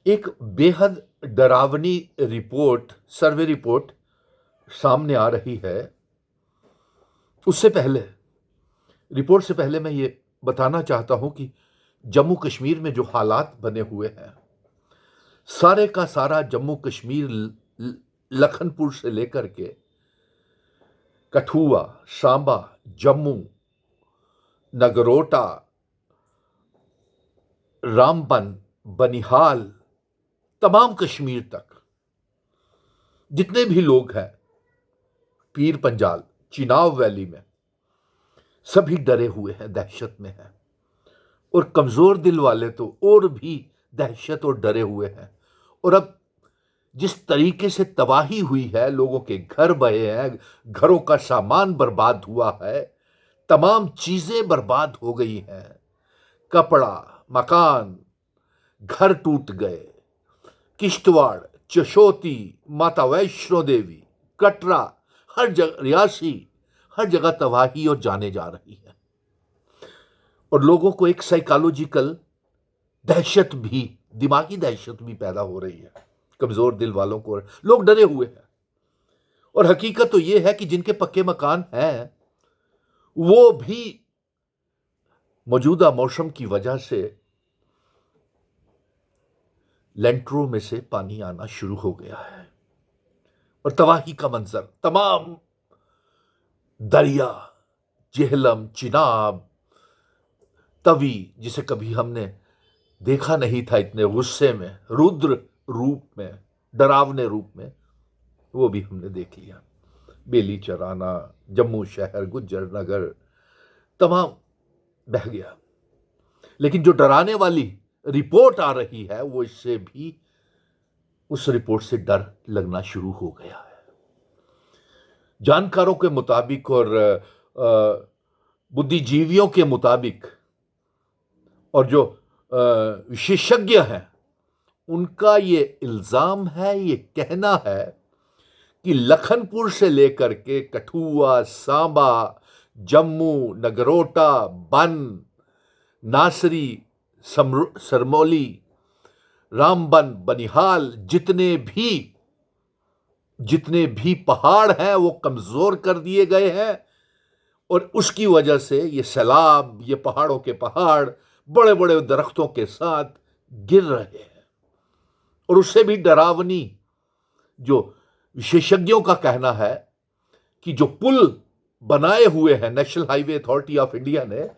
एक बेहद डरावनी सर्वे रिपोर्ट सामने आ रही है। उससे पहले रिपोर्ट से पहले मैं ये बताना चाहता हूं कि जम्मू कश्मीर में जो हालात बने हुए हैं, सारे का सारा जम्मू कश्मीर लखनपुर से लेकर के कठुआ, सांबा, जम्मू, नगरोटा, रामबन, बनिहाल, तमाम कश्मीर तक जितने भी लोग हैं, पीर पंजाल, चिनाब वैली में, सभी डरे हुए हैं, दहशत में हैं। और कमजोर दिल वाले तो और भी दहशत और डरे हुए हैं। और अब जिस तरीके से तबाही हुई है, लोगों के घर बहे हैं, घरों का सामान बर्बाद हुआ है, तमाम चीजें बर्बाद हो गई हैं, कपड़ा, मकान, घर टूट गए। किश्तवाड़, चशोती, माता वैष्णो देवी, कटरा, हर जगह, रियासी, हर जगह तबाही और जाने जा रही है। और लोगों को एक साइकोलॉजिकल दहशत भी, दिमागी दहशत भी पैदा हो रही है। कमजोर दिल वालों को, लोग डरे हुए हैं। और हकीकत तो यह है कि जिनके पक्के मकान हैं, वो भी मौजूदा मौसम की वजह से लेंटरों में से पानी आना शुरू हो गया है। और तबाही का मंजर, तमाम दरिया, जेहलम, चिनाब, तवी, जिसे कभी हमने देखा नहीं था इतने गुस्से में, रुद्र रूप में, डरावने रूप में, वो भी हमने देख लिया। बेली चराना, जम्मू शहर, गुज्जर नगर, तमाम बह गया। लेकिन जो डराने वाली रिपोर्ट आ रही है, वो इससे भी, उस रिपोर्ट से डर लगना शुरू हो गया है। जानकारों के मुताबिक और बुद्धिजीवियों के मुताबिक और जो विशेषज्ञ हैं, उनका ये इल्जाम है, ये कहना है कि लखनपुर से लेकर के कठुआ, सांबा, जम्मू, नगरोटा, बन, नासरी, सरमौली, रामबन, बनिहाल, जितने भी पहाड़ हैं, वो कमजोर कर दिए गए हैं। और उसकी वजह से ये सैलाब, ये पहाड़ों के पहाड़ बड़े बड़े दरख्तों के साथ गिर रहे हैं। और उससे भी डरावनी, जो विशेषज्ञों का कहना है कि जो पुल बनाए हुए हैं national highway authority of India ने,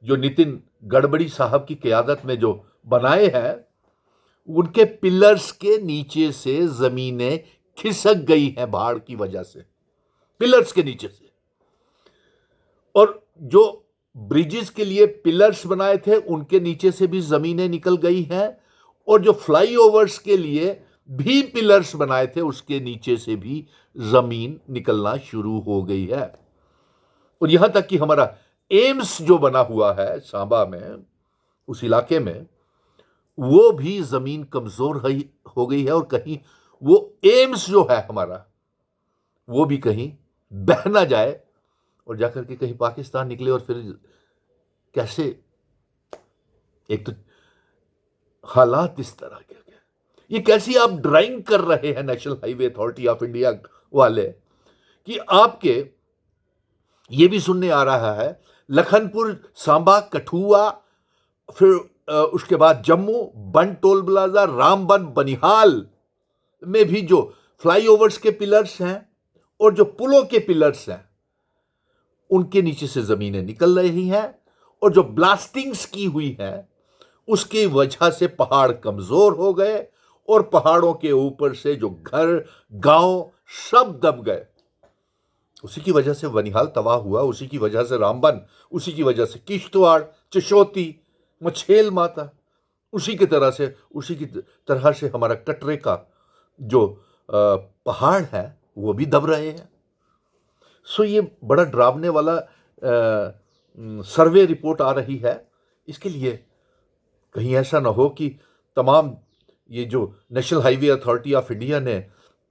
जो नितिन गडकरी साहब की क़यादत में जो बनाए हैं, उनके पिलर्स के नीचे से जमीनें खिसक गई हैं बाढ़ की वजह से, पिलर्स के नीचे से। और जो ब्रिजेस के लिए पिलर्स बनाए थे, उनके नीचे से भी जमीनें निकल गई हैं। और जो फ्लाईओवर्स के लिए भी पिलर्स बनाए थे, उसके नीचे से भी जमीन निकलना शुरू हो गई है। और यहां तक कि हमारा एम्स जो बना हुआ है सांबा में, उस इलाके में, वो भी जमीन कमजोर हो गई है। और कहीं वो एम्स जो है हमारा, वो भी कहीं बह ना जाए और जाकर के कहीं पाकिस्तान निकले। और फिर कैसे, एक तो हालात इस तरह के, ये कैसी आप ड्राइंग कर रहे हैं national highway authority of India वाले, कि आपके ये भी सुनने आ रहा है लखनपुर, सांबा, कठुआ, फिर उसके बाद जम्मू, बन टोल प्लाजा, रामबन, बनिहाल में भी जो फ्लाईओवर्स के पिलर्स हैं और जो पुलों के पिलर्स हैं, उनके नीचे से जमीनें निकल रही हैं। और जो ब्लास्टिंग्स की हुई है, उसकी वजह से पहाड़ कमजोर हो गए और पहाड़ों के ऊपर से जो घर, गांव, सब दब गए। उसी की वजह से बनिहाल तबाह हुआ, उसी की वजह से रामबन, उसी की वजह से किश्तवाड़, चशोती, मछेल माता, उसी की तरह से हमारा कटरे का जो पहाड़ है, वो भी दब रहे हैं। सो ये बड़ा डरावने वाला सर्वे रिपोर्ट आ रही है। इसके लिए कहीं ऐसा ना हो कि तमाम ये जो national highway authority of India ने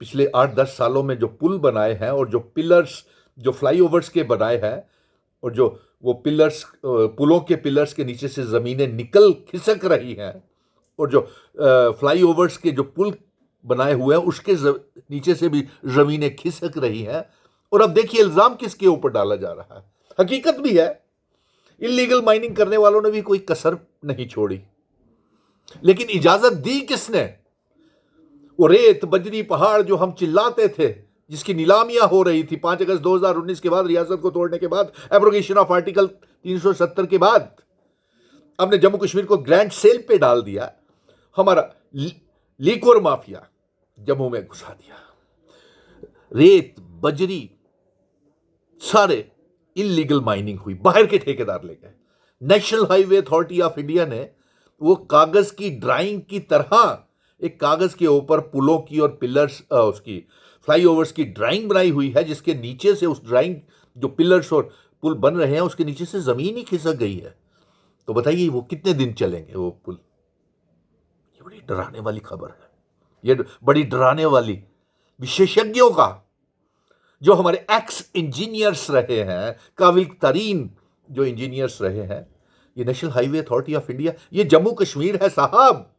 पिछले 8-10 सालों में जो पुल बनाए हैं और जो पिलर्स, जो फ्लाईओवर्स के बनाए हैं, और जो वो पिलर्स, पुलों के पिलर्स के नीचे से ज़मीनें निकल खिसक रही हैं, और जो फ्लाईओवर्स के जो पुल बनाए हुए हैं उसके नीचे से भी जमीनें खिसक रही हैं। और अब देखिए इल्जाम किसके ऊपर डाला जा रहा है। हकीकत भी है, इलीगल माइनिंग करने वालों ने भी कोई कसर नहीं छोड़ी, लेकिन इजाजत दी किसने? वो रेत बजरी पहाड़ जो हम चिल्लाते थे, जिसकी नीलामियां हो रही थी 5 अगस्त 2019 के बाद, रियासत को तोड़ने के बाद, एब्रोगेशन ऑफ आर्टिकल 370 के बाद, हमने जम्मू कश्मीर को ग्रैंड सेल पे डाल दिया। हमारा लीकोर माफिया जम्मू में घुसा दिया। रेत बजरी सारे इलीगल माइनिंग हुई, बाहर के ठेकेदार ले गए। National highway authority of India ने वो कागज की ड्राइंग की तरह एक कागज के ऊपर पुलों की और पिलर्स उसकी फ्लाईओवर्स की ड्राइंग बनाई हुई है, जिसके नीचे से उस ड्राइंग जो पिलर्स और पुल बन रहे हैं उसके नीचे से जमीन ही खिसक गई है। तो बताइए वो कितने दिन चलेंगे वो पुल? ये बड़ी डराने वाली खबर है, ये बड़ी डराने वाली। विशेषज्ञों का, जो हमारे एक्स इंजीनियर्स रहे हैं, काबिल तरीन जो इंजीनियर्स रहे हैं, ये national highway authority of India, ये जम्मू कश्मीर है साहब।